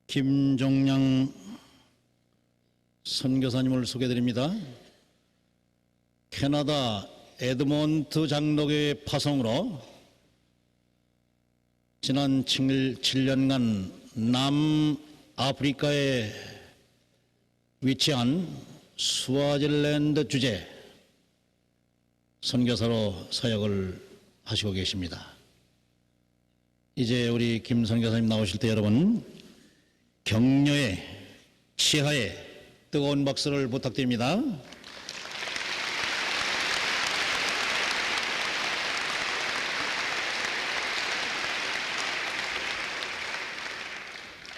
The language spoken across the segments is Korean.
김종량 선교사님을 소개드립니다. 캐나다 에드몬트 장로교의 파송으로 지난 7년간 남아프리카에 위치한 스와질랜드 주재 선교사로 사역을 하시고 계십니다. 이제 우리 김 선교사님 나오실 때 여러분 격려의 치하에 뜨거운 박수를 부탁드립니다.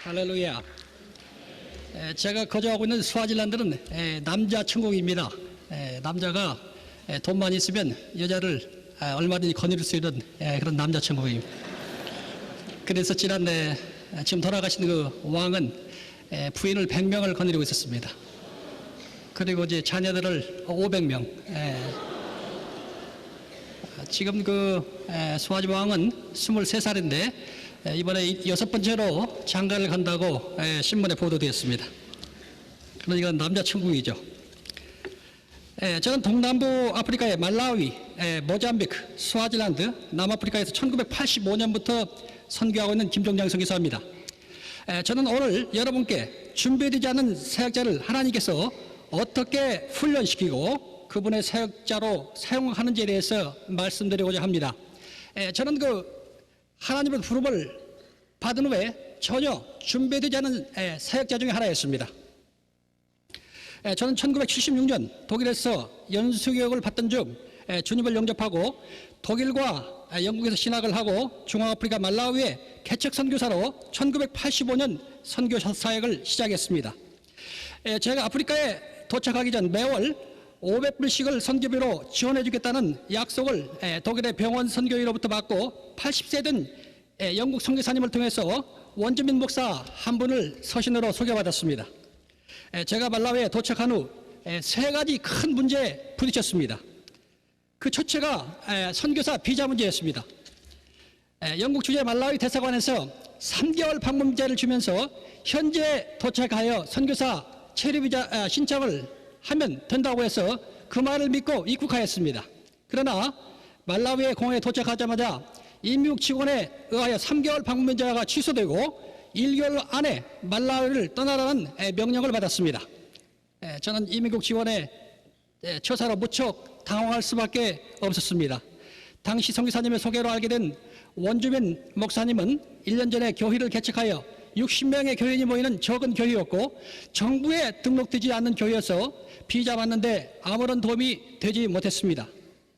할렐루야. 제가 거주하고 있는 스와질랜드는 남자 천국입니다. 남자가 돈만 있으면 여자를 얼마든지 거느릴 수 있는 그런 남자 천국입니다. 그래서 지난해 지금 돌아가신 그 왕은 부인을 100명을 거느리고 있었습니다. 그리고 이제 자녀들을 500명. 지금 그 스와지 왕은 23살인데 이번에 6번째로 장가를 간다고 신문에 보도되었습니다. 그러니까 남자 천국이죠. 저는 동남부 아프리카의 말라위, 모잠비크, 스와질랜드, 남아프리카에서 1985년부터 선교하고 있는 김종량 선교사입니다. 저는 오늘 여러분께 준비되지 않은 사역자를 하나님께서 어떻게 훈련시키고 그분의 사역자로 사용하는지에 대해서 말씀드리고자 합니다. 저는 그 하나님의 부름을 받은 후에 전혀 준비되지 않은 사역자 중에 하나였습니다. 저는 1976년 독일에서 연수교육을 받던 중 주님을 영접하고 독일과 영국에서 신학을 하고 중앙아프리카 말라위의 개척 선교사로 1985년 선교 사역을 시작했습니다. 제가 아프리카에 도착하기 전 매월 500불씩을 선교비로 지원해 주겠다는 약속을 독일의 병원 선교인으로부터 받고 80세 된 영국 선교사님을 통해서 원주민 목사 한 분을 서신으로 소개받았습니다. 제가 말라위에 도착한 후 세 가지 큰 문제에 부딪혔습니다. 그 첫째가 선교사 비자 문제였습니다. 영국 주재 말라위 대사관에서 3개월 방문 비자를 주면서 현재 도착하여 선교사 체류 비자 신청을 하면 된다고 해서 그 말을 믿고 입국하였습니다. 그러나 말라위의 공항에 도착하자마자 임미국 직원에 의하여 3개월 방문 비자가 취소되고 1개월 안에 말라위를 떠나라는 명령을 받았습니다. 저는 임미국 직원의 처사로 무척 당황할 수밖에 없었습니다. 당시 선교사님의 소개로 알게 된 원주민 목사님은 1년 전에 교회를 개척하여 60명의 교인이 모이는 적은 교회였고 정부에 등록되지 않는 교회여서 비자 받는데 아무런 도움이 되지 못했습니다.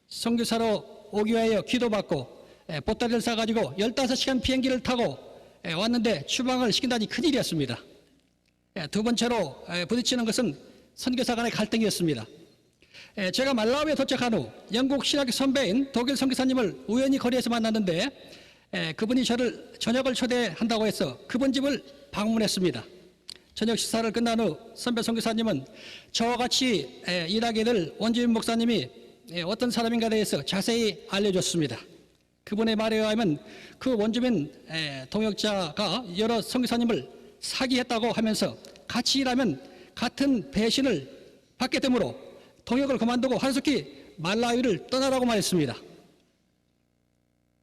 선교사로 오기 위하여 기도받고 보따리를 싸가지고 15시간 비행기를 타고 왔는데 추방을 시킨다니 큰일이었습니다. 두 번째로 부딪히는 것은 선교사 간의 갈등이었습니다. 제가 말라위에 도착한 후 영국 신학교 선배인 독일 선교사님을 우연히 거리에서 만났는데 그분이 저를 저녁을 초대한다고 해서 그분 집을 방문했습니다. 저녁 식사를 끝난 후 선배 선교사님은 저와 같이 일하게 될 원주민 목사님이 어떤 사람인가에 대해서 자세히 알려줬습니다. 그분의 말에 의하면 그 원주민 동역자가 여러 선교사님을 사기했다고 하면서 같이 일하면 같은 배신을 받게 되므로 동역을 그만두고 한속히 말라위를 떠나라고 말했습니다.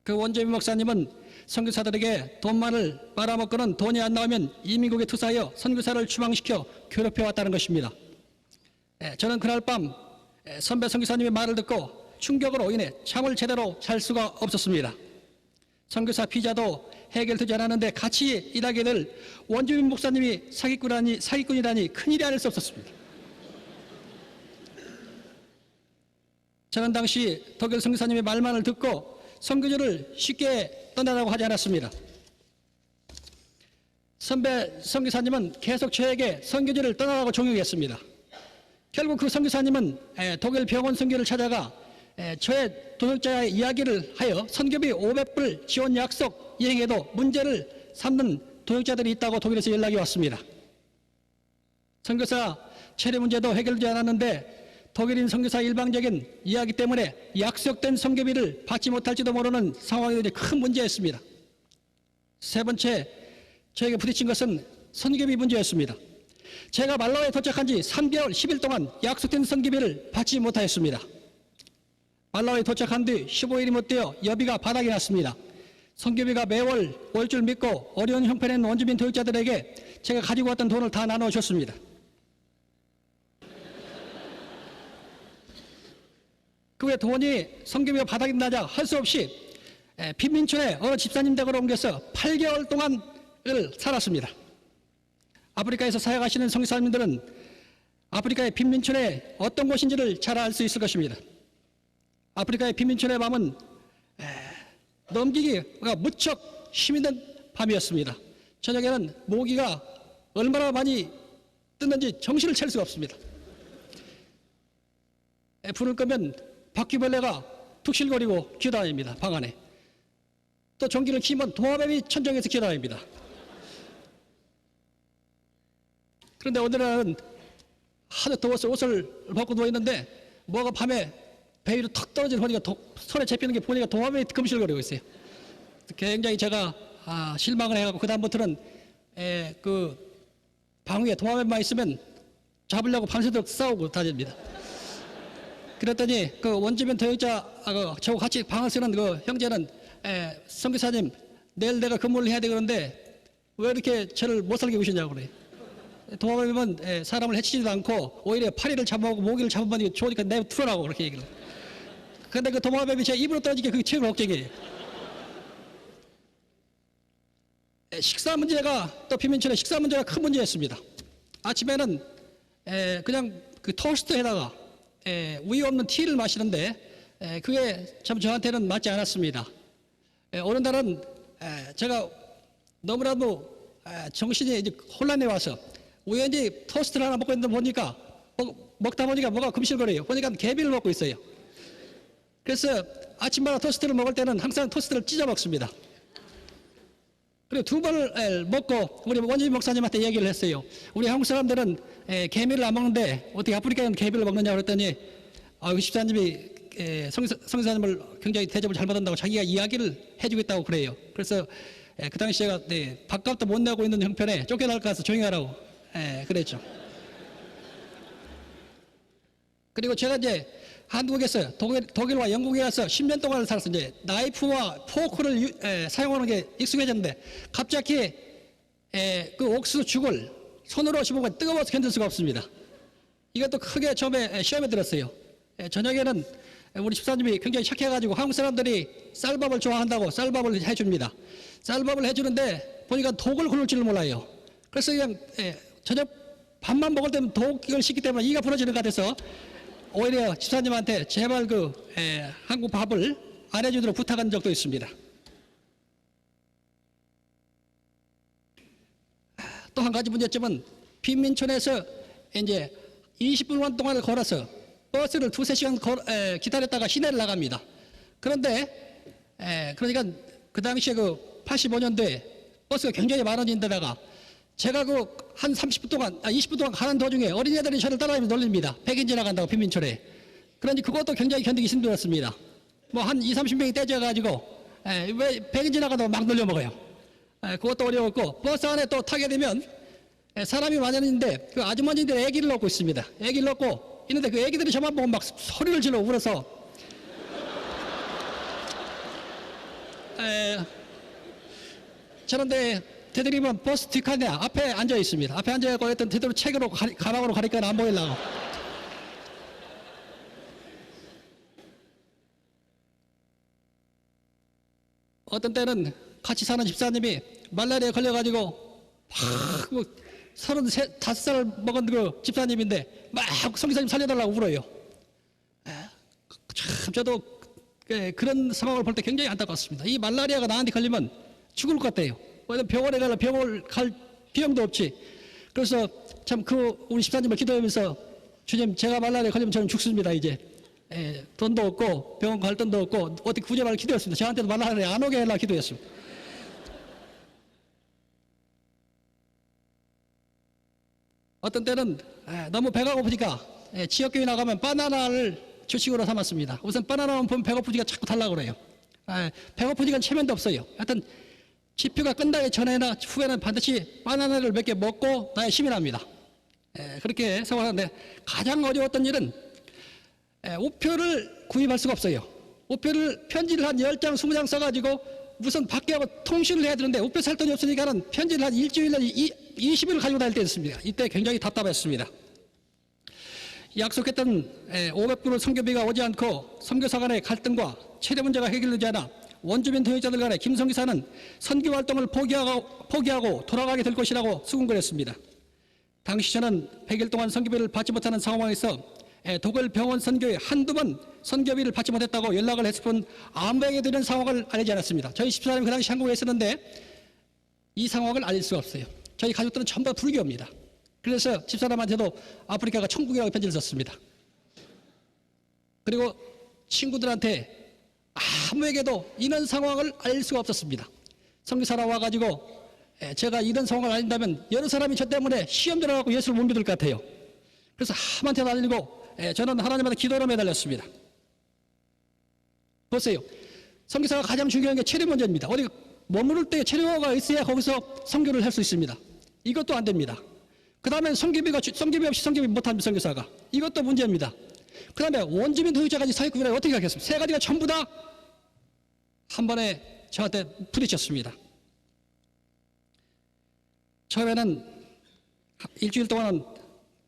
그 원주민 목사님은 선교사들에게 돈만을 빨아먹고는 돈이 안 나오면 이민국에 투사하여 선교사를 추방시켜 괴롭혀왔다는 것입니다. 저는 그날 밤 선배 선교사님의 말을 듣고 충격으로 인해 잠을 제대로 잘 수가 없었습니다. 선교사 비자도 해결되지 않았는데 같이 일하게 될 원주민 목사님이 사기꾼이라니 큰일이 아닐 수 없었습니다. 저는 당시 독일 선교사님의 말만을 듣고 선교지를 쉽게 떠나라고 하지 않았습니다. 선배 선교사님은 계속 저에게 선교지를 떠나라고 종용했습니다. 결국 그 선교사님은 독일 병원 선교를 찾아가 저의 동역자의 이야기를 하여 선교비 500불 지원 약속 이행에도 문제를 삼는 동역자들이 있다고 독일에서 연락이 왔습니다. 선교사 체류 문제도 해결되지 않았는데 독일인 선교사 일방적인 이야기 때문에 약속된 선교비를 받지 못할지도 모르는 상황이 큰 문제였습니다. 세 번째, 저에게 부딪힌 것은 선교비 문제였습니다. 제가 말라위에 도착한 지 3개월 10일 동안 약속된 선교비를 받지 못하였습니다. 말라위에 도착한 뒤 15일이 못 되어 여비가 바닥이 났습니다. 선교비가 매월 올 줄 믿고 어려운 형편에 있는 원주민 교육자들에게 제가 가지고 왔던 돈을 다 나눠줬습니다. 그 후에 돈이 선교비가 바닥이 나자 할 수 없이 빈민촌에 어느 집사님 댁으로 옮겨서 8개월 동안을 살았습니다. 아프리카에서 사역하시는 선교사님들은 아프리카의 빈민촌에 어떤 곳인지를 잘 알 수 있을 것입니다. 아프리카의 빈민촌의 밤은 넘기기가 무척 힘이 든 밤이었습니다. 저녁에는 모기가 얼마나 많이 뜨는지 정신을 차릴 수가 없습니다. 불을 끄면 바퀴벌레가 툭실거리고 기어다닙니다. 방 안에. 또 전기를 켜면 도마뱀이 천정에서 기어다닙니다. 그런데 오늘은 하도 더워서 옷을 벗고 누워있는데 뭐가 밤에 배 위로 턱 떨어지는 보니까 손에 잡히는 게 보니까 도마뱀이 금실거리고 있어요. 굉장히 제가 실망을 해가지고 그다음부터는 그 방 위에 도마뱀만 있으면 잡으려고 밤새도록 싸우고 다닙니다. 그랬더니 그 원주민 교육자 저하고 같이 방을 쓰는 그 형제는 선교사님 내일 내가 근무를 해야 되는데 왜 이렇게 저를 못 살게 구시냐고 그래요. 도마뱀은 사람을 해치지도 않고 오히려 파리를 잡아오고 모기를 잡아먹으니 좋으니까 내버려라고 그렇게 얘기를 해요. 그런데 그 도마뱀이 제 입으로 떨어지게 그게 최고 걱정이에요. 식사 문제가 또 빈민촌의 식사 문제가 큰 문제였습니다. 아침에는 그냥 그 토스트에다가 우유 없는 티를 마시는데 그게 참 저한테는 맞지 않았습니다. 어느 날은 제가 너무나도 정신이 이제 혼란해 와서 우연히 토스트를 하나 먹고 있는데 보니까 먹다 보니까 뭐가 금실거려요. 보니까 개비를 먹고 있어요. 그래서 아침마다 토스트를 먹을 때는 항상 토스트를 찢어 먹습니다. 그리고 두 번을 먹고 우리 원주민 목사님한테 얘기를 했어요. 우리 한국 사람들은 개미를 안 먹는데 어떻게 아프리카에는 개미를 먹느냐 그랬더니 집사님이 성사님을 굉장히 대접을 잘 받는다고 자기가 이야기를 해주겠다고 그래요. 그래서 그 당시 제가 밥값도 못 내고 있는 형편에 쫓겨날 것 같아서 조용히 하라고 그랬죠. 그리고 제가 이제 한국에서 독일과 영국에 와서 10년 동안 살아서 이제 나이프와 포크를 사용하는 게 익숙해졌는데 갑자기 그 옥수수 죽을 손으로 씹으면 뜨거워서 견딜 수가 없습니다. 이것도 크게 처음에 시험에 들었어요. 저녁에는 우리 집사님이 굉장히 착해가지고 한국 사람들이 쌀밥을 좋아한다고 쌀밥을 해줍니다. 쌀밥을 해주는데 보니까 독을 굴릴 줄 몰라요. 그래서 그냥 저녁 밥만 먹을 때는 독을 씹기 때문에 이가 부러지는 것 같아서 오히려 집사님한테 제발 한국 밥을 안 해주도록 부탁한 적도 있습니다. 또 한 가지 문제점은 빈민촌에서 이제 20분 동안을 걸어서 버스를 2~3시간 기다렸다가 시내를 나갑니다. 그런데 그러니까 그 당시에 85년도에 버스가 굉장히 많아진데다가 제가 한 30분 동안, 20분 동안 가는 도중에 어린애들이 저를 따라다니면서 놀립니다. 백인 지나간다고 빈민촌에. 그런데 그것도 굉장히 견디기 힘들었습니다. 뭐 한 20~30명이 떼져가지고 왜 백인 지나가다가 막 놀려먹어요. 그것도 어려웠고 버스 안에 또 타게 되면 사람이 많았는데 그 아주머니들이 애기를 넣고 있습니다. 애기를 넣고 있는데 그 애기들이 저만 보고 막 소리를 질러 울어서 저런데 되도록이면 버스 뒷칸에 앞에 앉아 있습니다. 앞에 앉아있고 했던 되도록 책으로 가방으로 가리까 안 보이려고. 어떤 때는 같이 사는 집사님이 말라리아에 걸려가지고 막 35살 먹은 그 집사님인데 막 성기사님 살려달라고 울어요. 참 저도 그런 상황을 볼 때 굉장히 안타깝습니다. 이 말라리아가 나한테 걸리면 죽을 것 같아요. 병원에 가려 병원을 갈 비용도 없지. 그래서 참 우리 집사님을 기도하면서 주님 제가 말라리아에 걸리면 저는 죽습니다 이제. 돈도 없고 병원 갈 돈도 없고 어떻게 구제받을 기도했습니다. 저한테도 말라리아에 안 오게 하려고 기도했습니다. 어떤 때는 너무 배가 고프니까 지역교회 나가면 바나나를 주식으로 삼았습니다. 우선 바나나만 보면 배고프니까 자꾸 달라고 그래요. 배고프니까 체면도 없어요. 하여튼 집회가 끝나기 전에나 후에는 반드시 바나나를 몇 개 먹고 나야 시민합니다. 그렇게 생각하는데 가장 어려웠던 일은 우표를 구입할 수가 없어요. 우표를 편지를 한 10장, 20장 써가지고 무슨 밖에 하고 통신을 해야 되는데 우표 살 돈이 없으니까는 편지를 한 일주일에 20일을 가지고 다닐 때였습니다. 이때 굉장히 답답했습니다. 약속했던 500불 선교비가 오지 않고 선교사 간의 갈등과 체류 문제가 해결되지 않아 원주민 동역자들 간에 김 선교사는 선교 활동을 포기하고 돌아가게 될 것이라고 수군거렸습니다. 당시 저는 100일 동안 선교비를 받지 못하는 상황에서 독일 병원 선교에 한두 번 선교비를 받지 못했다고 연락을 했을 뿐 아무에게 되는 상황을 알리지 않았습니다. 저희 집사람이 그 당시 한국에 있었는데 이 상황을 알릴 수가 없어요. 저희 가족들은 전부 불교입니다. 그래서 집사람한테도 아프리카가 천국이라고 편지를 썼습니다. 그리고 친구들한테 아무에게도 이런 상황을 알릴 수가 없었습니다. 선교사라 와가지고 제가 이런 상황을 알린다면 여러 사람이 저 때문에 시험 들어가고 예수를 못 믿을 것 같아요. 그래서 아무한테도 알리고 저는 하나님한테 기도로 매달렸습니다. 보세요. 선교사가 가장 중요한 게 체류 문제입니다. 어디 머무를 때 체류가 있어야 거기서 선교를 할 수 있습니다. 이것도 안 됩니다. 그 다음에 선교비 없이 선교비 못하는 선교사가 이것도 문제입니다. 그 다음에 원주민 도역자까지 사회구분을 어떻게 하겠습니까? 세 가지가 전부 다 한 번에 저한테 부딪혔습니다. 처음에는 일주일 동안은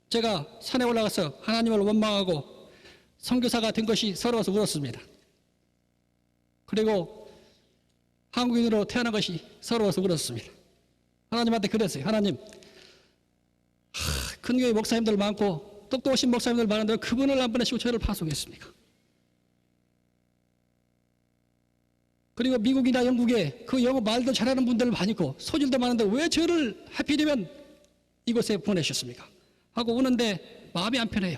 제가 산에 올라가서 하나님을 원망하고 선교사가 된 것이 서러워서 울었습니다. 그리고 한국인으로 태어난 것이 서러워서 울었습니다. 하나님한테 그랬어요. 하나님, 큰 교회 목사님들 많고 똑똑하신 목사님들 많은데 그분을 안 보내시고 저를 파송했습니까? 그리고 미국이나 영국에 그 영어 말도 잘하는 분들 많이 있고 소질도 많은데 왜 저를 하필이면 이곳에 보내셨습니까? 하고 우는데 마음이 안 편해요.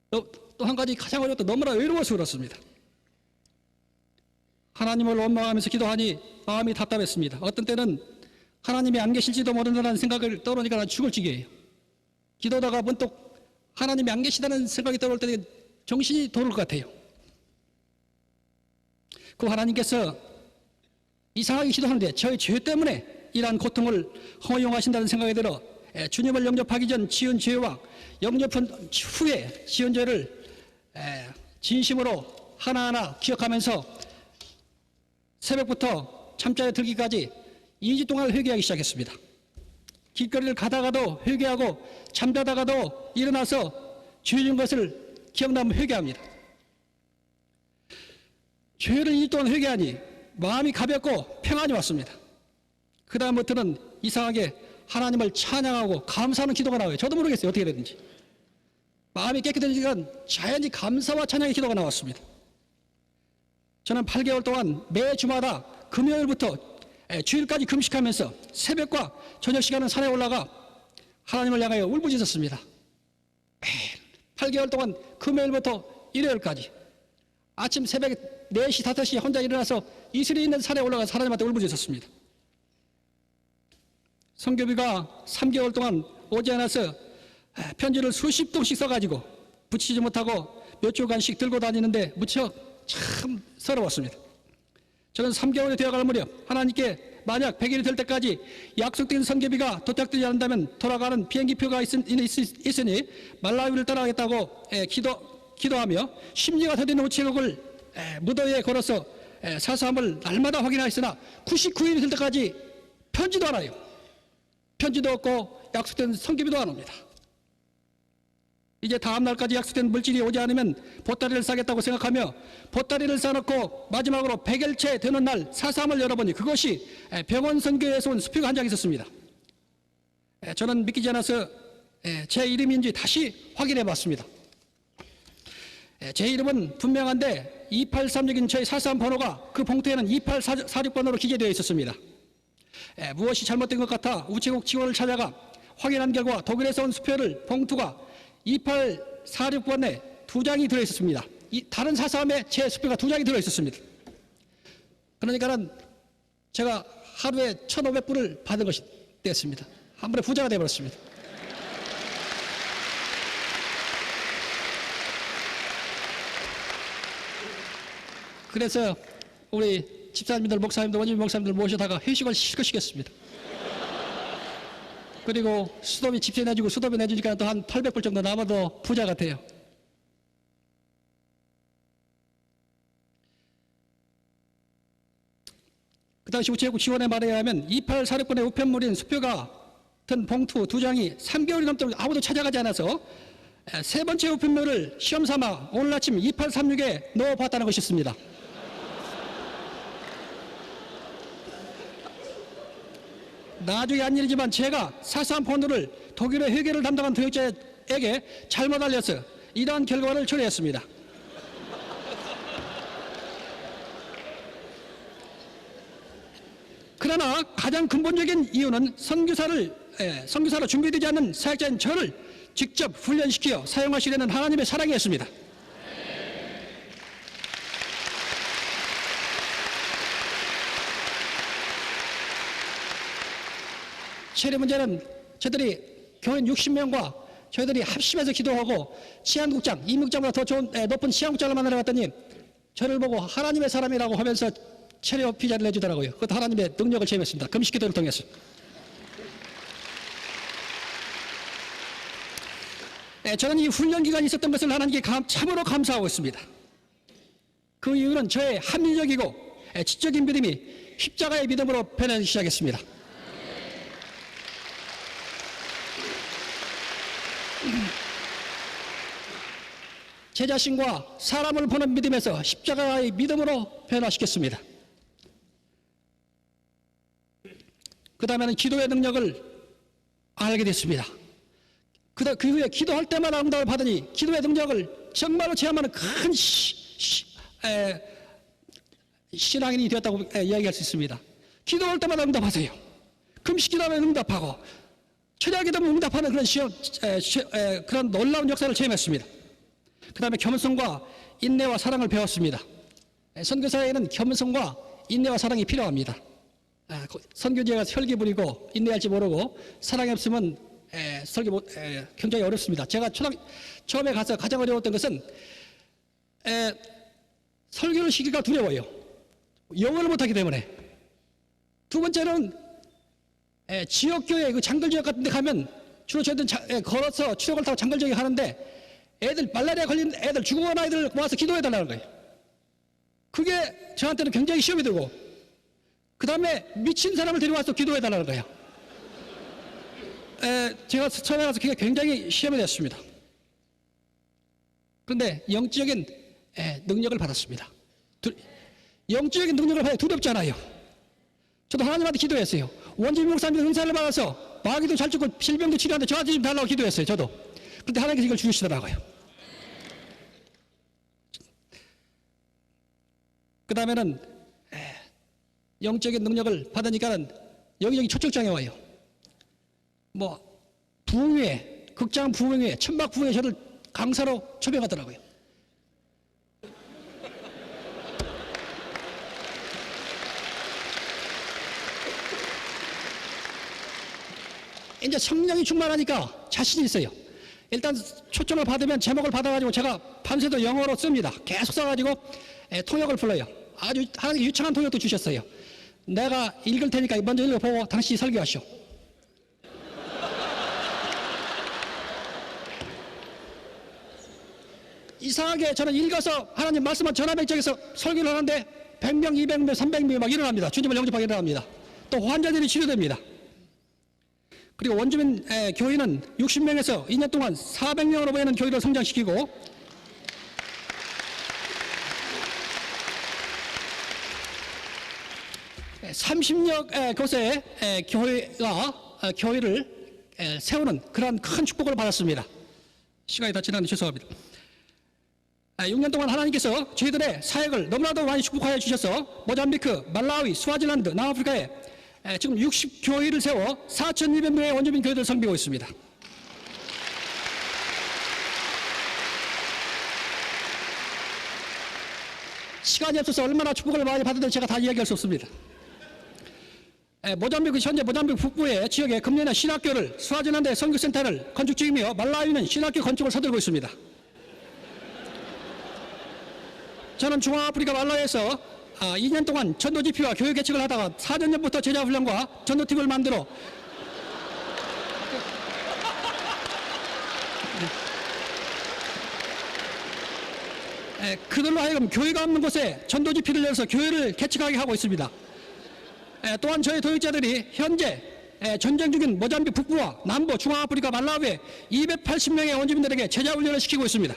또 한 가지 가장 어려웠던 너무나 외로워서 그렇습니다. 하나님을 원망하면서 기도하니 마음이 답답했습니다. 어떤 때는 하나님이 안 계실지도 모른다는 생각을 떠오르니까 난 죽을 지경이에요. 기도하다가 문득 하나님이 안 계시다는 생각이 떠오를 때 정신이 돌을 것 같아요. 그 하나님께서 이상하게 기도하는데 저의 죄 때문에 이러한 고통을 허용하신다는 생각이 들어 주님을 영접하기 전 지은 죄와 영접한 후에 지은 죄를 진심으로 하나하나 기억하면서 새벽부터 잠자리에 들기까지 2주 동안 회개하기 시작했습니다. 길거리를 가다가도 회개하고 잠자다가도 일어나서 죄 지은 것을 기억나면 회개합니다. 죄를 2주 동안 회개하니 마음이 가볍고 평안이 왔습니다. 그 다음부터는 이상하게 하나님을 찬양하고 감사하는 기도가 나와요. 저도 모르겠어요. 어떻게 되는지. 마음이 깨끗해지니까 자연히 감사와 찬양의 기도가 나왔습니다. 저는 8개월 동안 매 주마다 금요일부터 주일까지 금식하면서 새벽과 저녁 시간은 산에 올라가 하나님을 향하여 울부짖었습니다. 8개월 동안 금요일부터 일요일까지 아침 새벽 4시, 5시에 혼자 일어나서 이슬이 있는 산에 올라가서 하나님한테 울부짖었습니다. 선교비가 3개월 동안 오지 않아서 편지를 수십 통씩 써가지고 붙이지 못하고 몇 주간씩 들고 다니는데 무척 참 서러웠습니다. 저는 3개월이 되어갈 무렵 하나님께 만약 100일이 될 때까지 약속된 선교비가 도착되지 않는다면 돌아가는 비행기표가 있으니 말라위를 떠나겠다고 기도하며 심리가 더디는 우체국을 무더위에 걸어서 사서함을 날마다 확인하였으나 99일이 될 때까지 편지도 안 와요. 편지도 없고 약속된 선교비도 안 옵니다. 이제 다음 날까지 약속된 물질이 오지 않으면 보따리를 싸겠다고 생각하며 보따리를 싸놓고 마지막으로 100일째 되는 날 사서함을 열어보니 그것이 병원 선교에서 온 수표가 한 장 있었습니다. 저는 믿기지 않아서 제 이름인지 다시 확인해 봤습니다. 제 이름은 분명한데 2836인 저의 사서함 번호가 그 봉투에는 2846번호로 기재되어 있었습니다. 무엇이 잘못된 것 같아 우체국 직원을 찾아가 확인한 결과 독일에서 온 수표를 봉투가 2846번에 2장이 들어있었습니다. 다른 사서함에 제 수표가 2장이 들어있었습니다. 그러니까는 제가 하루에 1,500불을 받은 것이 됐습니다. 한 번에 부자가 되어버렸습니다. 그래서 우리 집사님들, 목사님들, 원주민 목사님들 모셔다가 회식을 실컷 시켰습니다. 그리고 수도비 집세 내주고 수도비 내주니까 또 한 800불 정도 남아도 부자 같아요. 그 당시 우체국 직원의 말에 의하면 2846번의 우편물인 수표가 든 봉투 2장이 3개월이 넘도록 아무도 찾아가지 않아서 세 번째 우편물을 시험삼아 오늘 아침 2836에 넣어봤다는 것이었습니다. 나중에 한 일이지만 제가 사소한 번호를 독일의 회계를 담당한 도역자에게 잘못 알려서 이러한 결과를 초래했습니다. 그러나 가장 근본적인 이유는 선교사로 준비되지 않는 사역자인 저를 직접 훈련시켜 사용하시려는 하나님의 사랑이었습니다. 최대 문제는 저희들이 교인 60명과 저희들이 합심해서 기도하고 치안국장, 임국장보다 더 좋은 높은 치안국장을 만나러 갔더니 저를 보고 하나님의 사람이라고 하면서 체력 피자를 내주더라고요. 그것도 하나님의 능력을 체험했습니다. 금식 기도를 통해서. 저는 이 훈련 기간이 있었던 것을 하나님께 참으로 감사하고 있습니다. 그 이유는 저의 합리적이고 지적인 믿음이 십자가의 믿음으로 변하기 시작했습니다. 제 자신과 사람을 보는 믿음에서 십자가의 믿음으로 변화시켰습니다. 그 다음에는 기도의 능력을 알게 됐습니다. 그 후에 기도할 때마다 응답을 받으니 기도의 능력을 정말로 체험하는 큰 신앙인이 되었다고 이야기할 수 있습니다. 기도할 때마다 응답하세요. 금식 기도하면 응답하고 철야 기도하면 응답하는 그런 놀라운 역사를 체험했습니다. 그 다음에 겸손과 인내와 사랑을 배웠습니다. 선교사에는 겸손과 인내와 사랑이 필요합니다. 선교지에 설교 부리고 인내할지 모르고 사랑이 없으면 설교 굉장히 어렵습니다. 제가 처음에 가서 가장 어려웠던 것은 설교를 시키기가 두려워요. 영어를 못하기 때문에. 두 번째는 지역교회 그 장글지역 같은 데 가면 주로 저희들은 걸어서 추력을 타고 장글지역에 가는데 애들 말라리아 걸린 애들 죽어간 아이들 모아서 기도해달라는 거예요. 그게 저한테는 굉장히 시험이 들고 그 다음에 미친 사람을 데려와서 기도해달라는 거예요. 제가 처음에 가서 그게 굉장히 시험이 됐습니다. 그런데 영적인 능력을 받았습니다. 영적인 능력을 받아 두렵지 않아요. 저도 하나님한테 기도했어요. 원주민 목사님들 은사를 받아서 마귀도 잘 죽고 질병도 치료하는데 저한테 좀 달라고 기도했어요. 저도. 그런데 하나님께서 이걸 주시더라고요. 그 다음에는 영적인 능력을 받으니까는 여기저기 초청장에 와요. 부흥회, 극장 부흥회, 천막 부흥회 저를 강사로 초빙하더라고요. 이제 성령이 충만하니까 자신이 있어요. 일단 초청을 받으면 제목을 받아가지고 제가 밤새도 영어로 씁니다. 계속 써가지고 통역을 불러요. 아주 하나님 유창한 통역도 주셨어요. 내가 읽을 테니까 먼저 읽어보고 당신이 설교하시오. 이상하게 저는 읽어서 하나님 말씀만 전화백적에서 설교를 하는데 100명, 200명, 300명이 막 일어납니다. 주님을 영접하게 일어납니다. 또 환자들이 치료됩니다. 그리고 원주민 교인은 60명에서 2년 동안 400명으로 보이는 교인을 성장시키고 에, 30여 곳의 교회를 세우는 그런 큰 축복을 받았습니다. 시간이 다 지났는데 죄송합니다. 6년 동안 하나님께서 저희들의 사역을 너무나도 많이 축복하여 주셔서 모잠비크, 말라위, 스와질란드, 남아프리카에 지금 60교회를 세워 4,200명의 원주민 교회들을 섬기고 있습니다. 시간이 없어서 얼마나 축복을 많이 받았는지 제가 다 이야기할 수 없습니다. 모잠비크 현재 모잠비크 북부의 지역에 금년에 신학교를, 스와질란드의 선교센터를 건축 중이며 말라위는 신학교 건축을 서두르고 있습니다. 저는 중앙아프리카 말라위에서 2년 동안 전도지피와 교육 개척을 하다가 4년전부터 제자훈련과 전도팀을 만들어 그들로 하여금 교회가 없는 곳에 전도지피를 열어서 교회를 개척하게 하고 있습니다. 또한 저희 도역자들이 현재 전쟁 중인 모잠비크 북부와 남부 중앙아프리카 말라위에 280명의 원주민들에게 제자훈련을 시키고 있습니다.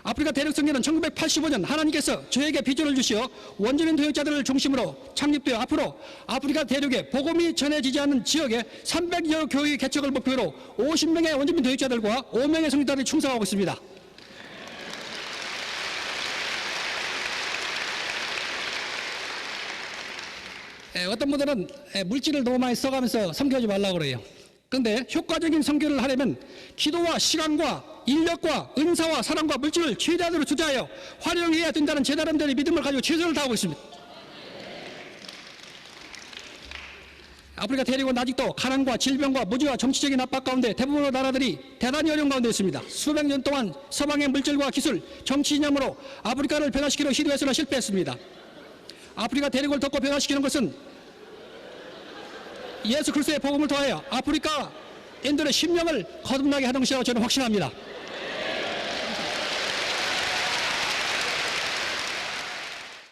아프리카 대륙성교는 1985년 하나님께서 저에게 비전을 주시어 원주민 도역자들을 중심으로 창립되어 앞으로 아프리카 대륙에 복음이 전해지지 않는 지역에 300여 교회 개척을 목표로 50명의 원주민 도역자들과 5명의 성도들이 충성하고 있습니다. 어떤 분들은 물질을 너무 많이 써가면서 선교하지 말라고 그래요. 그런데 효과적인 선교를 하려면 기도와 시간과 인력과 은사와 사랑과 물질을 최대한으로 투자하여 활용해야 된다는 제 나름대로의 믿음을 가지고 최선을 다하고 있습니다. 아프리카 대륙은 아직도 가난과 질병과 무지와 정치적인 압박 가운데 대부분의 나라들이 대단히 어려운 가운데 있습니다. 수백 년 동안 서방의 물질과 기술, 정치 이념으로 아프리카를 변화시키려 시도해서는 실패했습니다. 아프리카 대륙을 덮고 변화시키는 것은 예수 그리스도의 복음을 통하여 아프리카인들의 심령을 거듭나게 하는 것이라고 저는 확신합니다.